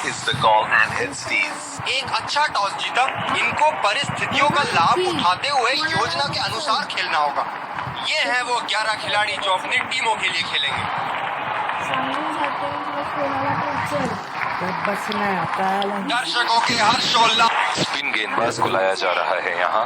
Is the call and hits these. एक अच्छा toss जीता। इनको परिस्थितियों का लाभ उठाते हुए योजना के अनुसार खेलना होगा। ये हैं वो 11 खिलाड़ी जो अपनी टीमों के लिए खेलेंगे। दर्शकों के हर्षोल्लास। स्पिन गेंदबाज को लाया जा रहा है यहाँ।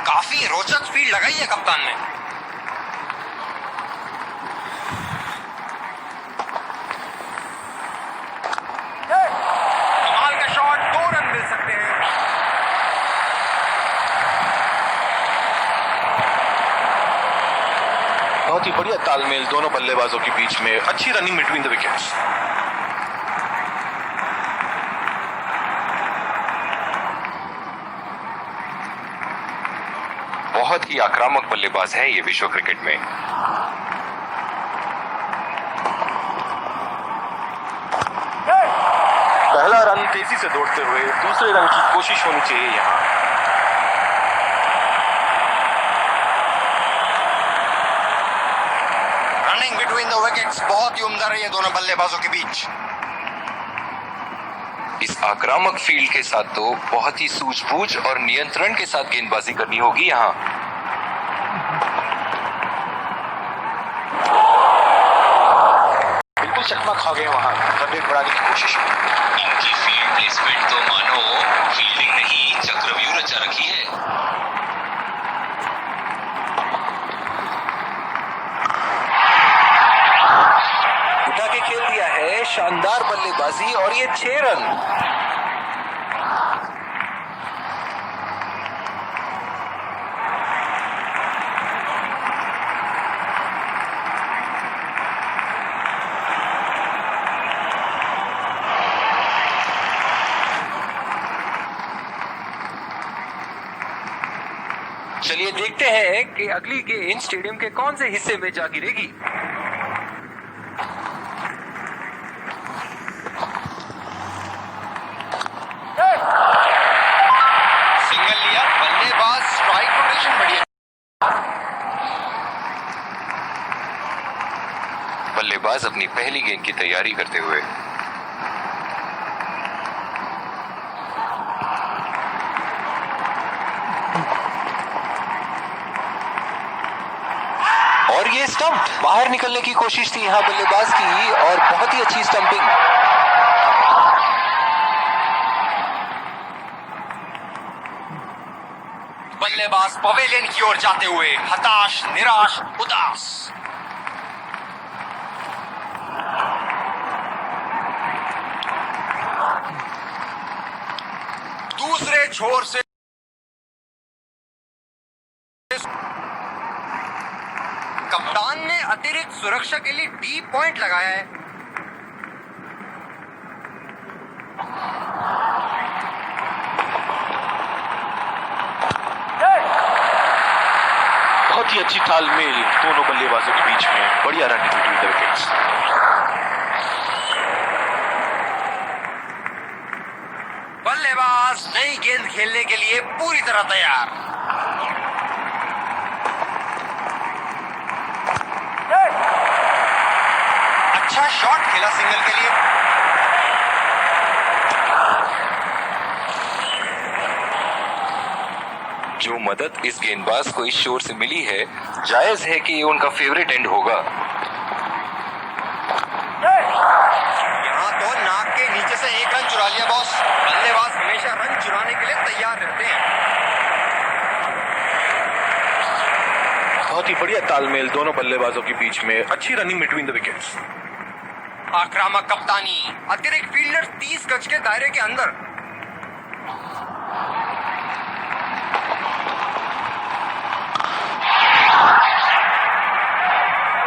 काफी रोचक फील्ड लगाई है कप्तान ने। कमाल का शॉट, 2 रन मिल सकते हैं। बहुत ही बढ़िया तालमेल दोनों बल्लेबाजों के बीच में। अच्छी रनिंग बिटवीन द विकेट्स। बहुत ही आक्रामक बल्लेबाज है ये विश्व क्रिकेट में। पहला रन तेजी से दौड़ते हुए दूसरे रन की कोशिश होनी चाहिए यहाँ। रनिंग बिटवीन द विकेट्स बहुत ही उम्दा रही है दोनों बल्लेबाजों के बीच। इस आक्रामक फील्ड के साथ तो बहुत ही सूझबूझ और नियंत्रण के साथ गेंदबाजी करनी होगी यहाँ। बिल्कुल चकमा खा गए वहां, रन रेट बढ़ाने की कोशिश में। इनकी फील्ड प्लेसमेंट तो मानो फील्डिंग नहीं चक्रव्यूह रचा रखी है। उठा के खेल दिया है, शानदार बल्लेबाजी और ये 6 रन। चलिए देखते हैं कि अगली गेंद स्टेडियम के कौन से हिस्से में जा गिरेगी। सिंगल लिया, बल्लेबाज स्ट्राइक रोटेशन बढ़िया। बल्लेबाज अपनी पहली गेंद की तैयारी करते हुए। और ये स्टंप, बाहर निकलने की कोशिश थी यहां बल्लेबाज की और बहुत ही अच्छी स्टंपिंग। बल्लेबाज पवेलियन की ओर जाते हुए हताश, निराश, उदास। दूसरे छोर से कप्तान ने अतिरिक्त सुरक्षा के लिए डी पॉइंट लगाया है। बहुत ही अच्छी तालमेल दोनों बल्लेबाजों के बीच में। बढ़िया रनिंग बिटवीन द विकेट्स। बल्लेबाज नई गेंद खेलने के लिए पूरी तरह तैयार। अच्छा शॉट खेला सिंगल के लिए। जो मदद इस गेंदबाज को इस शोर से मिली है, जायज है कि ये उनका फेवरेट एंड होगा। यहाँ तो नाक के नीचे से एक रन चुरा लिया बॉस। बल्लेबाज हमेशा रन चुराने के लिए तैयार रहते हैं। बहुत ही बढ़िया तालमेल दोनों बल्लेबाजों के बीच में, अच्छी रनिंग बिटवीन द विकेट्स। आक्रामक कप्तानी, अतिरिक्त फील्डर 30 गज के दायरे के अंदर।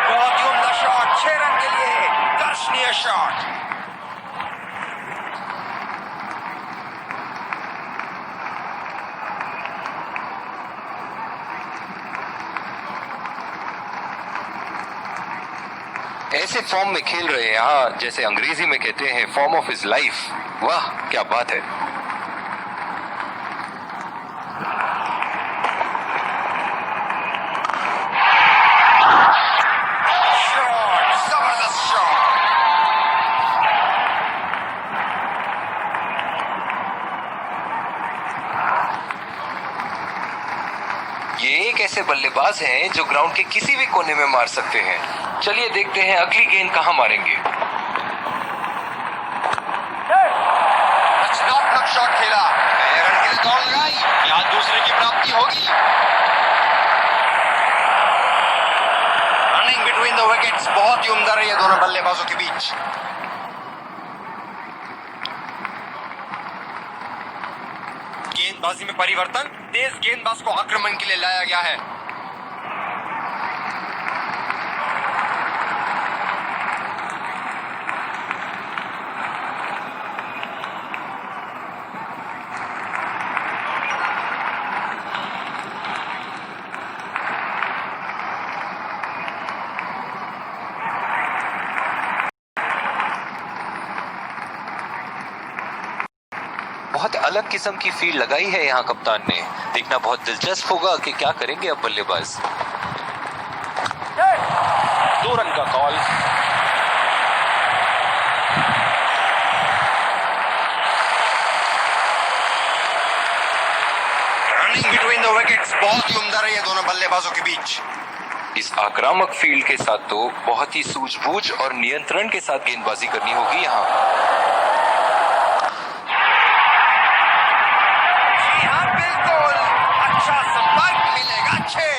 बहुत ही उम्दा शॉट, 6 रन के लिए दर्शनीय शॉट। ऐसे फॉर्म में खेल रहे हैं यहाँ, जैसे अंग्रेजी में कहते हैं फॉर्म ऑफ हिज लाइफ। वाह क्या बात है। शॉट, जबरदस्त शॉट। ये एक ऐसे बल्लेबाज हैं जो ग्राउंड के किसी भी कोने में मार सकते हैं। चलिए देखते हैं अगली गेंद कहां मारेंगे। रचनात्मक शॉट खेला, पहले रन के लिए दौड़ लगाई, या दूसरे की प्राप्ति होगी। रनिंग बिटवीन द विकेट्स बहुत ही उम्दा रही है दोनों बल्लेबाजों के बीच। गेंदबाजी में परिवर्तन, तेज गेंदबाज को आक्रमण के लिए लाया गया है। बहुत अलग किस्म की फील्ड लगाई है यहाँ कप्तान ने। देखना बहुत दिलचस्प होगा कि क्या करेंगे अब बल्लेबाज। 2 रन का call. Running between the wickets बहुत ही उम्दा रही है दोनों बल्लेबाजों के बीच। इस आक्रामक फील्ड के साथ तो बहुत ही सूझबूझ और नियंत्रण के साथ गेंदबाजी करनी होगी यहाँ। अच्छा संपर्क मिलेगा, 6।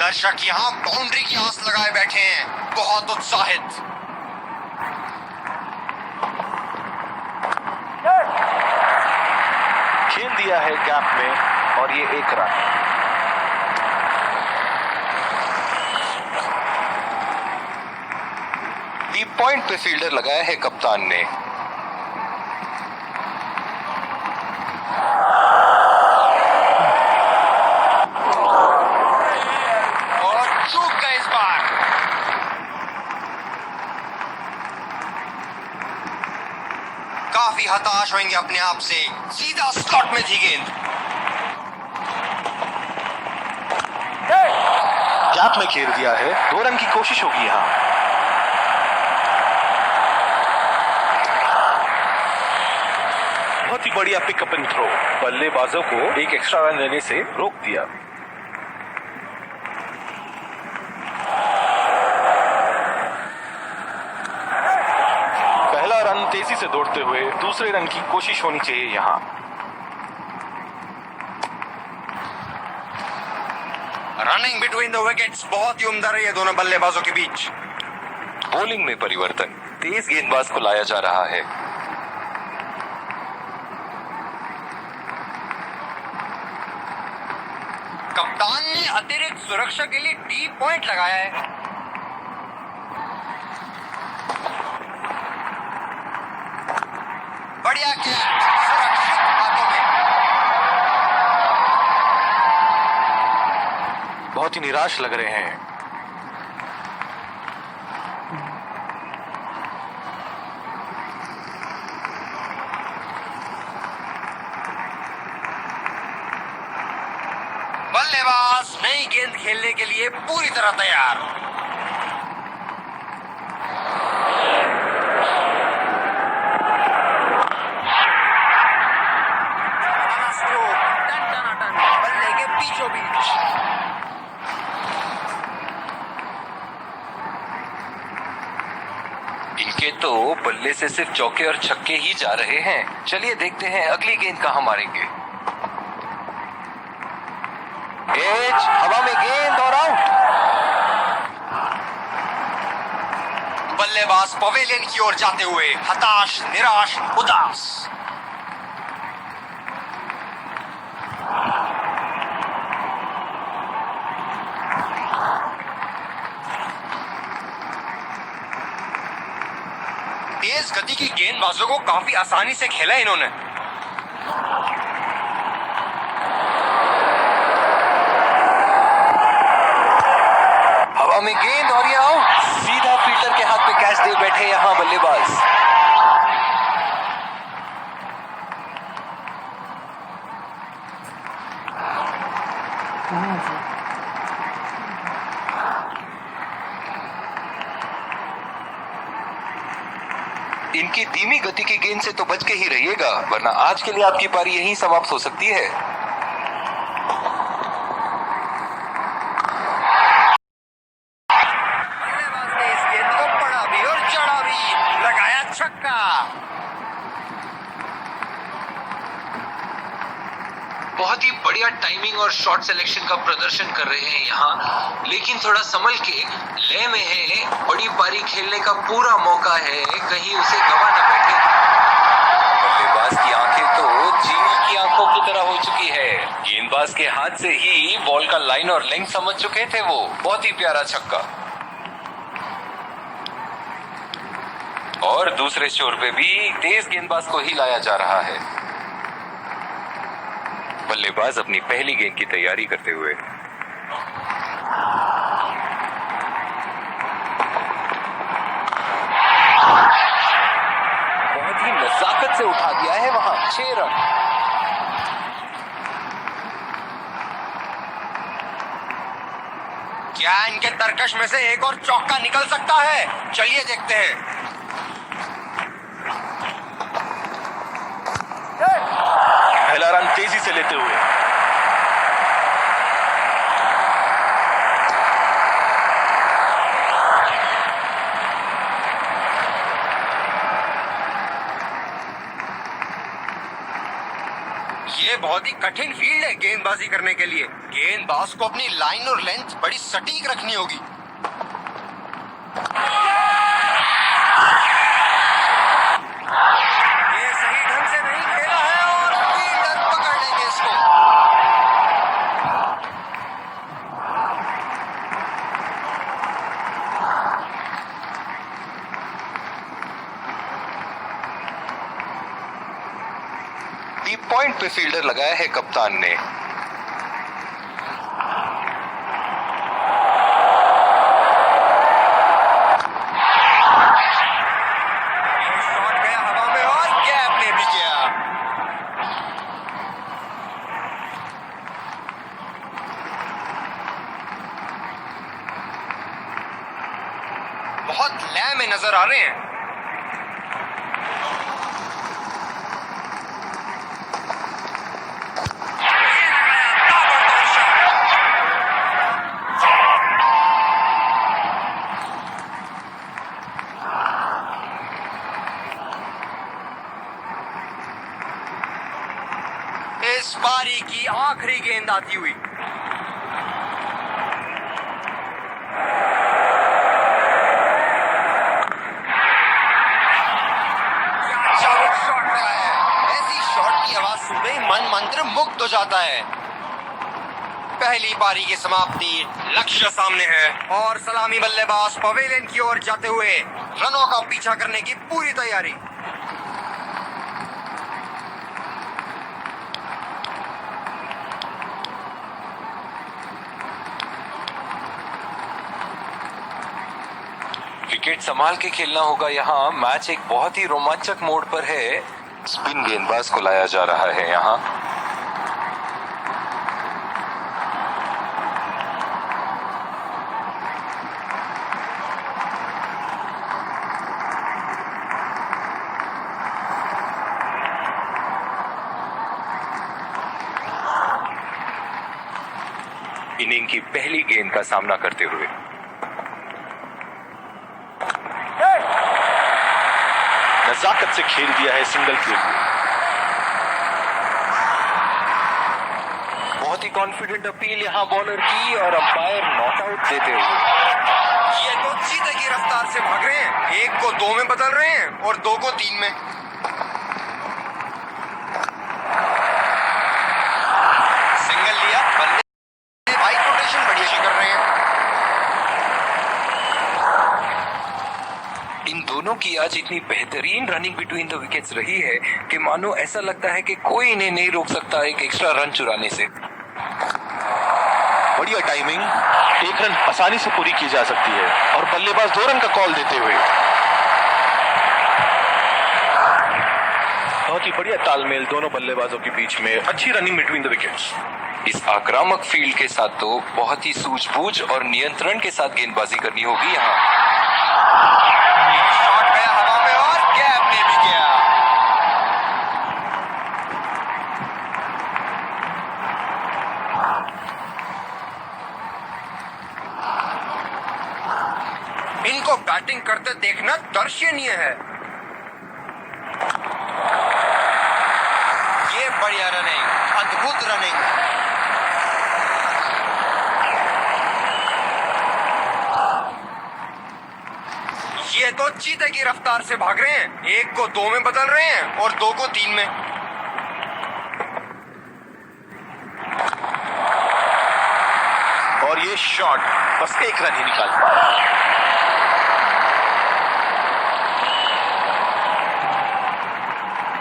दर्शक यहां बाउंड्री की आस लगाए बैठे हैं, बहुत उत्साहित। खेल दिया है गैप में और ये 1 रन। डीप पॉइंट पे फील्डर लगाया है कप्तान ने। और चूक गए इस बार। काफी हताश होंगे अपने आप से, सीधा स्लॉट में थी गेंद। गैप में खेल दिया है, 2 रन की कोशिश होगी यहाँ। बहुत ही बढ़िया पिकअप एंड थ्रो, बल्लेबाजों को एक एक्स्ट्रा रन लेने से रोक दिया। पहला रन तेजी से दौड़ते हुए दूसरे रन की कोशिश होनी चाहिए यहाँ। रनिंग बिटवीन द विकेट्स बहुत ही उम्दा रही है दोनों बल्लेबाजों के बीच। बॉलिंग में परिवर्तन, तेज गेंदबाज को लाया जा रहा है। कप्तान ने अतिरिक्त सुरक्षा के लिए टी पॉइंट लगाया है। बढ़िया कैच, सुरक्षित हाथों में। बहुत ही निराश लग रहे हैं। बल्लेबाज नई गेंद खेलने के लिए पूरी तरह तैयार। इनके तो बल्ले से सिर्फ चौके और छक्के ही जा रहे हैं। चलिए देखते हैं अगली गेंद कहां मारेंगे। एज हवा में गेंद और आउट। बल्लेबाज पवेलियन की ओर जाते हुए हताश, निराश, उदास। तेज गति की गेंदबाजों को काफी आसानी से खेला इन्होंने। हवा में गेंद और ये आउट। सीधा फील्डर के हाथ में कैच दे बैठे यहां बल्लेबाज। इनकी धीमी गति की गेंद से तो बच के ही रहिएगा, वरना आज के लिए आपकी पारी यहीं समाप्त हो सकती है। बल्लेबाज ने इस गेंद को पड़ा भी और चढ़ा भी, लगाया छक्का। बहुत ही बढ़िया टाइमिंग और शॉट सिलेक्शन का प्रदर्शन कर रहे हैं यहाँ, लेकिन थोड़ा संभल के, लय में है, बड़ी पारी खेलने का पूरा मौका है, कहीं उसे गवा न बैठे। बल्लेबाज की आंखें तो चीनी की आंखों की तरह हो चुकी है। गेंदबाज के हाथ से ही बॉल का लाइन और लेंथ समझ चुके थे वो। बहुत ही प्यारा छक्का। और दूसरे छोर पे भी तेज गेंदबाज को ही लाया जा रहा है। बल्लेबाज अपनी पहली गेंद की तैयारी करते हुए। बहुत ही नजाकत से उठा दिया है वहां। 6 रन। क्या इनके तरकश में से एक और चौका निकल सकता है? चलिए देखते हैं। पहला रन तेजी से लेते हुए। ये बहुत ही कठिन फील्ड है गेंदबाजी करने के लिए। गेंदबाज को अपनी लाइन और लेंथ बड़ी सटीक रखनी होगी। ये सही ढंग से नहीं खेला है और फील्डर पकड़ लेंगे इसको। डीप पॉइंट पे फील्डर लगाया है कप्तान ने। शॉट गया हवा में और गैप में भी गया। बहुत लय में नजर आ रहे हैं। इस पारी की आखिरी गेंद आती हुई। शॉट लगा है। ऐसी शॉट की आवाज सुनते ही मन मंत्र मुक्त हो जाता है। पहली पारी की समाप्ति लक्ष्य सामने है और सलामी बल्लेबाज पवेलियन की ओर जाते हुए रनों का पीछा करने की पूरी तैयारी। विकेट संभाल के खेलना होगा यहाँ। मैच एक बहुत ही रोमांचक मोड़ पर है। स्पिन गेंदबाज को लाया जा रहा है यहाँ। इनिंग की पहली गेंद का सामना करते हुए नजाकत से खेल दिया है सिंगल के लिए। बहुत ही कॉन्फिडेंट अपील यहाँ बॉलर की और अंपायर नॉट आउट देते हुए। ये तो चीते की रफ्तार से भाग रहे हैं, 1 को 2 में बदल रहे हैं और 2 को 3 में। सिंगल लिया, बल्ले वाइड रोटेशन बढ़िया कर रहे हैं। इन दोनों की आज इतनी बेहतरीन रनिंग बिटवीन द विकेट्स रही है कि मानो ऐसा लगता है कि कोई इन्हें नहीं रोक सकता एक एक्स्ट्रा रन चुराने से। बढ़िया टाइमिंग, 1 रन आसानी से पूरी की जा सकती है और बल्लेबाज 2 रन का कॉल देते हुए। बहुत ही बढ़िया तालमेल दोनों बल्लेबाजों के बीच में, अच्छी रनिंग बिटवीन द विकेट्स। इस आक्रामक फील्ड के साथ तो बहुत ही सूझबूझ और नियंत्रण के साथ गेंदबाजी करनी होगी यहाँ। शॉट गया हवा में और गैप में भी गया। इनको बैटिंग करते देखना दर्शनीय है। ये बढ़िया रनिंग, अद्भुत रनिंग। ये तो चीते की रफ्तार से भाग रहे हैं, 1 को 2 में बदल रहे हैं और 2 को 3 में। और ये शॉट बस 1 रन ही निकाल पाया।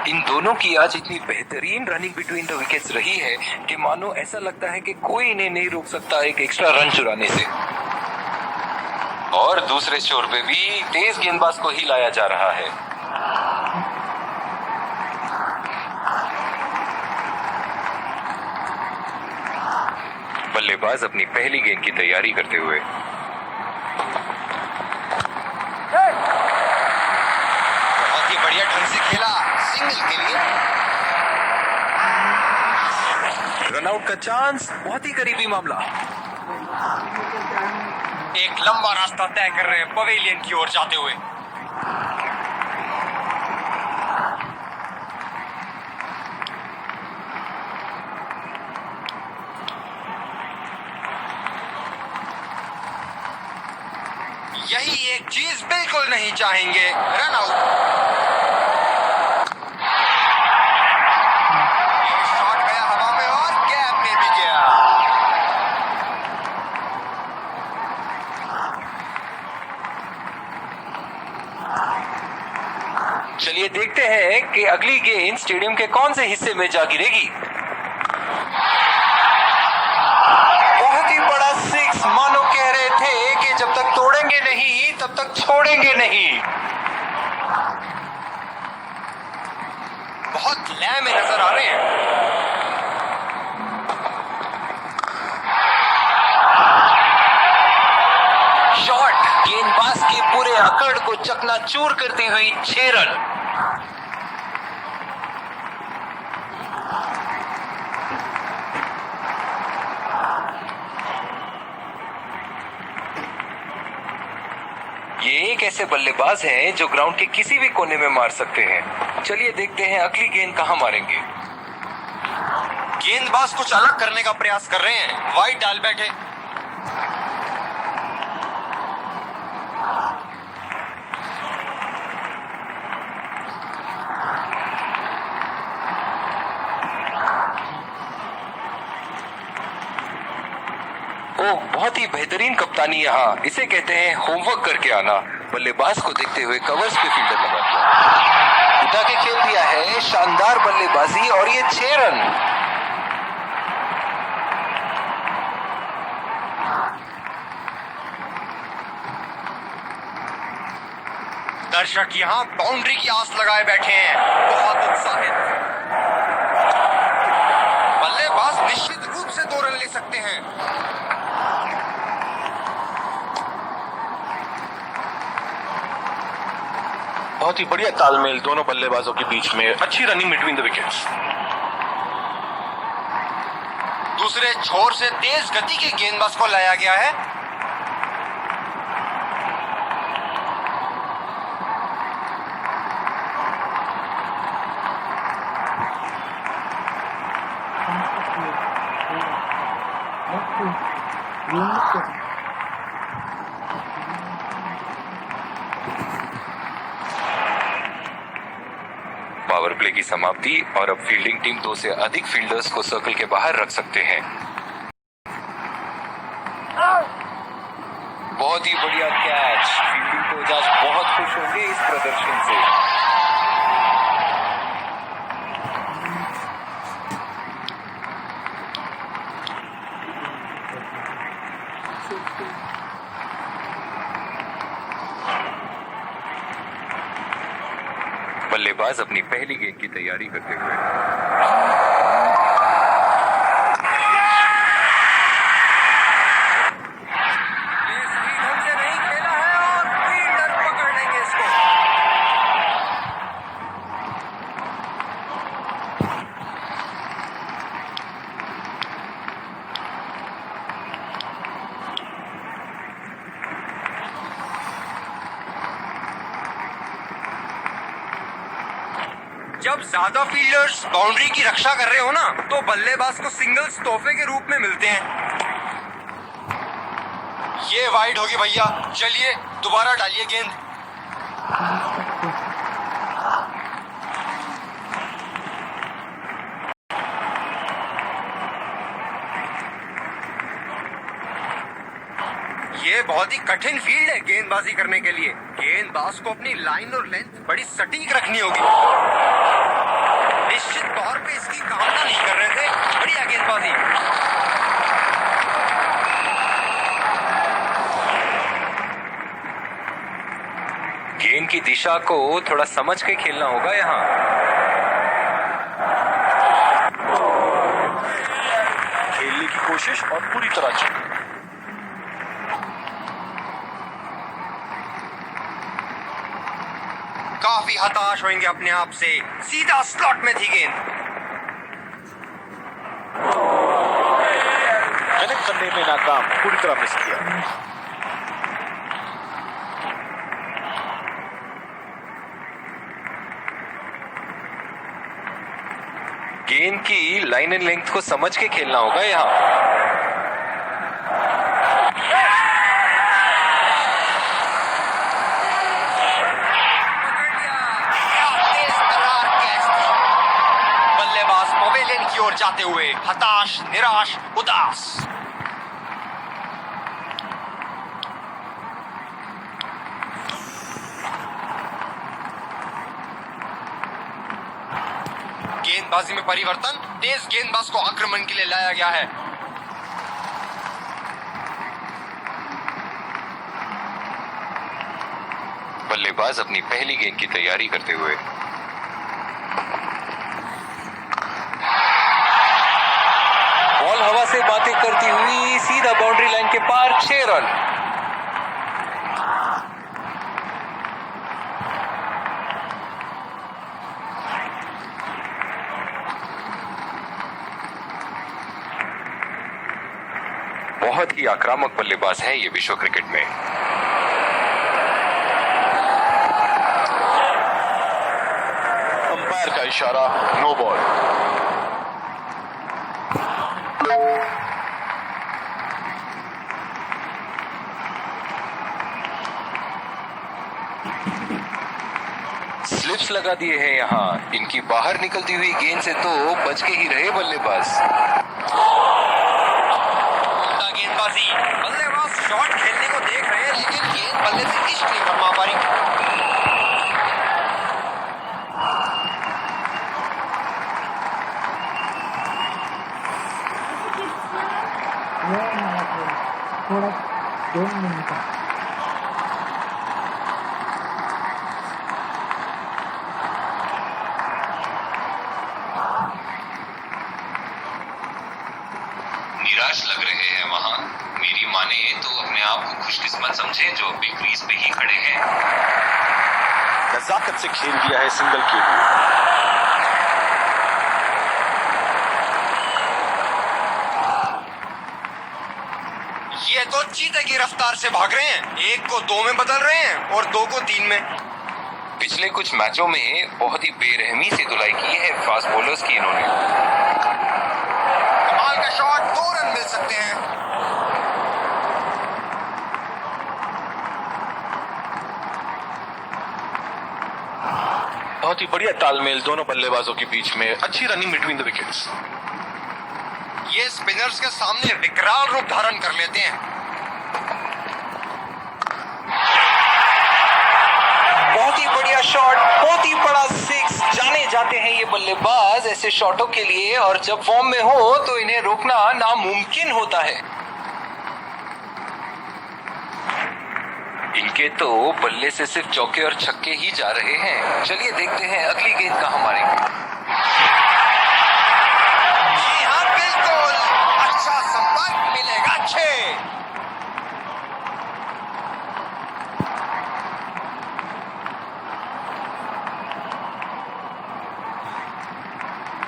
इन दोनों की आज इतनी बेहतरीन रनिंग बिटवीन द विकेट्स रही है कि मानो ऐसा लगता है कि कोई इन्हें नहीं रोक सकता एक एक्स्ट्रा रन चुराने से। और दूसरे छोर पे भी तेज गेंदबाज को ही लाया जा रहा है। बल्लेबाज अपनी पहली गेंद की तैयारी करते हुए। बहुत ही बढ़िया ढंग से खेला, सिंगल के लिए। रनआउट का चांस, बहुत ही करीबी मामला। एक लंबा रास्ता तय कर रहे हैं पवेलियन की ओर जाते हुए। यही एक चीज बिल्कुल नहीं चाहेंगे, रन आउट। ये शॉट गया हवा में और गैप में भी गया। चलिए देखते हैं कि अगली गेंद स्टेडियम के कौन से हिस्से में जा गिरेगी। बहुत ही बड़ा 6, मानो कह रहे थे कि जब तक तोड़ेंगे नहीं तब तक छोड़ेंगे नहीं। बहुत लय में नजर आ रहे हैं। शॉट गेंदबाज के पूरे अकड़ को चकनाचूर करती हुई 6 रन। ये एक ऐसे बल्लेबाज हैं जो ग्राउंड के किसी भी कोने में मार सकते हैं। चलिए देखते हैं अगली गेंद कहां मारेंगे। गेंदबाज कुछ अलग करने का प्रयास कर रहे हैं, वाइड डाल बैठे। ओह, बहुत ही बेहतरीन कप्तानी यहाँ। इसे कहते हैं होमवर्क करके आना। बल्लेबाज को देखते हुए कवर्स पे फील्डर लगा दिया, उठा के खेल दिया है। शानदार बल्लेबाजी और ये 6 रन। दर्शक यहाँ बाउंड्री की आस लगाए बैठे हैं, बहुत उत्साहित। बल्लेबाज निश्चित रूप से 2 रन ले सकते हैं। बहुत ही बढ़िया तालमेल दोनों बल्लेबाजों के बीच में, अच्छी रनिंग बिटवीन द विकेट्स। दूसरे छोर से तेज गति के गेंदबाज को लाया गया है। पावर प्ले की समाप्ति और अब फील्डिंग टीम 2 से अधिक फील्डर्स को सर्कल के बाहर रख सकते हैं। बहुत ही बढ़िया कैच। फील्डिंग कोच आज बहुत खुश होंगे इस प्रदर्शन से। बल्लेबाज अपनी पहली गेंद की तैयारी करते हुए ढंग से नहीं खेला है और फील्डर पकड़ लेंगे इसको। जब ज्यादा फील्डर्स बाउंड्री की रक्षा कर रहे हो ना, तो बल्लेबाज को सिंगल्स तोहफे के रूप में मिलते हैं। ये वाइड होगी भैया, चलिए दोबारा डालिए गेंद। ये बहुत ही कठिन फील्ड है गेंदबाजी करने के लिए। गेंदबाज को अपनी लाइन और लेंथ बड़ी सटीक रखनी होगी। निश्चित तौर पे इसकी कामना नहीं कर रहे थे। बढ़िया गेंदबाजी। गेंद की दिशा को थोड़ा समझ के खेलना होगा यहाँ। खेलने की कोशिश और पूरी तरह चुकी। काफी हताश होंगे अपने आप से। सीधा स्लॉट में थी गेंद। कनेक्ट करने में नाकाम, पूरी तरह मिस किया। गेंद की लाइन एंड लेंथ को समझ के खेलना होगा यहाँ। की ओर जाते हुए हताश, निराश, उदास। गेंदबाजी में परिवर्तन। तेज गेंदबाज को आक्रमण के लिए लाया गया है। बल्लेबाज अपनी पहली गेंद की तैयारी करते हुए बॉल हवा से बातें करती हुई सीधा बाउंड्री लाइन के पार 6 रन। बहुत ही आक्रामक बल्लेबाज है ये विश्व क्रिकेट में। अंपायर का इशारा, नो बॉल। स्लिप्स लगा दिए हैं यहाँ। इनकी बाहर निकलती हुई गेंद से तो बच के ही रहे बल्लेबाज। गेंदबाजी। बल्लेबाज शॉट खेलने को देख रहे हैं, लेकिन गेंद बल्ले से इश्क नहीं फरमा पा रही। थोड़ा 2 मिनट निराश लग रहे हैं वहां। मेरी माने तो अपने आप को खुशकिस्मत समझे जो अभी क्रीज पे ही खड़े हैं। नजाकत से खेल दिया है सिंगल के लिए। ये तो चीते की रफ्तार से भाग रहे हैं। 1 को 2 में बदल रहे हैं और 2 को 3 में। पिछले कुछ मैचों में बहुत ही बेरहमी से धुलाई की है फास्ट बॉलर्स की इन्होंने। कमाल का शॉट, 2 रन मिल सकते हैं। बहुत ही बढ़िया तालमेल दोनों बल्लेबाजों के बीच में, अच्छी रनिंग बिटवीन द विकेट्स। ये स्पिनर्स के सामने विकराल रूप धारण कर लेते हैं। बहुत ही बढ़िया शॉट, बहुत ही बड़ा सिक्स। जाने जाते हैं ये बल्लेबाज ऐसे शॉटों के लिए, और जब फॉर्म में हो तो इन्हें रोकना नामुमकिन होता है। इनके तो बल्ले से सिर्फ चौके और छक्के ही जा रहे हैं। चलिए देखते हैं अगली गेंद कहां मारेंगे। जी हाँ, बिल्कुल अच्छा संपर्क मिलेगा। 6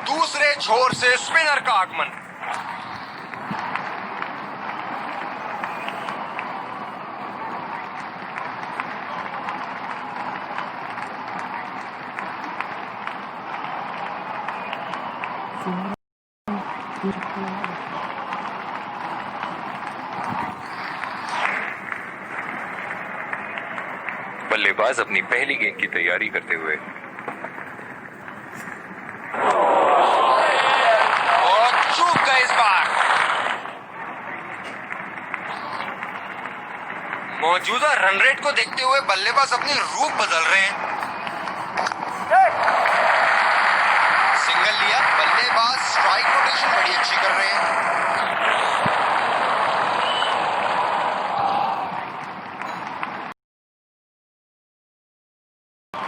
दूसरे छोर से स्पिनर का आगमन। बल्लेबाज अपनी पहली गेंद की तैयारी करते हुए और चूक गए इस बार। मौजूदा रन रेट को देखते हुए बल्लेबाज अपने रूप बदल रहे हैं। सिंगल लिया, बल्लेबाज स्ट्राइक रोटेशन बड़ी अच्छी कर रहे हैं।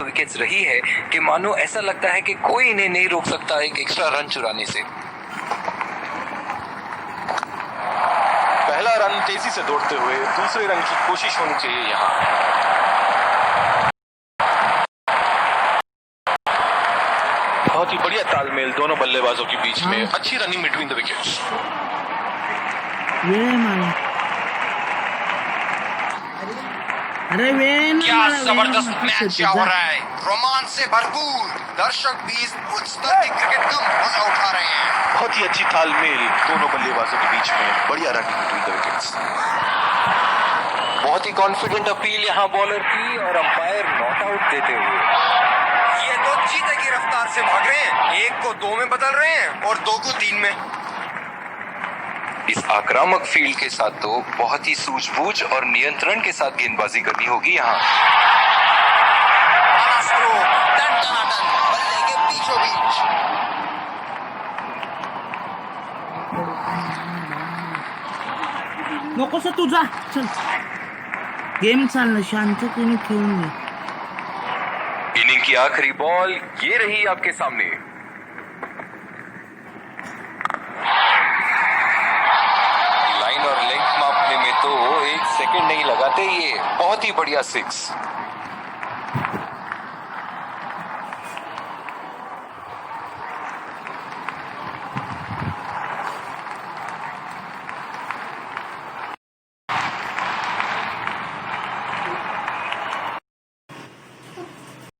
विकेट्स रही है कि मानो ऐसा लगता है कि कोई इन्हें नहीं रोक सकता एक एक्स्ट्रा रन चुराने से। पहला रन तेजी से दौड़ते हुए दूसरे रन की कोशिश होनी चाहिए यहाँ। बहुत ही बढ़िया तालमेल दोनों बल्लेबाजों के बीच में, अच्छी रनिंग बिटवीन द विकेट्स। वेळ मारा. अरे वेळ क्या जबरदस्त मैच हो रहा है, रोमांच से भरपूर। दर्शक भी इस उच्च स्तर की क्रिकेट का मजा उठा रहे हैं। बहुत ही अच्छी तालमेल दोनों बल्लेबाजों के बीच में, बढ़िया रनिंग बिटवीन द विकेट्स। बहुत ही कॉन्फिडेंट अपील यहाँ बॉलर की, और अंपायर नॉट आउट देते हुए। ये तो चीते की रफ्तार से भाग रहे हैं। 1 को 2 में बदल रहे हैं और 2 को 3 में। इस आक्रामक फील्ड के साथ तो बहुत ही सूझबूझ और नियंत्रण के साथ गेंदबाजी करनी होगी यहाँ। बड़ा स्ट्रोक, टन-टनाटन, बल्ले के बीचों बीच। नकोस तुझा चल. गेम चालला, शांततेने खेळून घे. इनिंग की आखिरी बॉल ये रही आपके सामने। लाइन और लेंथ मापने में तो 1 सेकंड नहीं लगाते ये। बहुत ही बढ़िया सिक्स।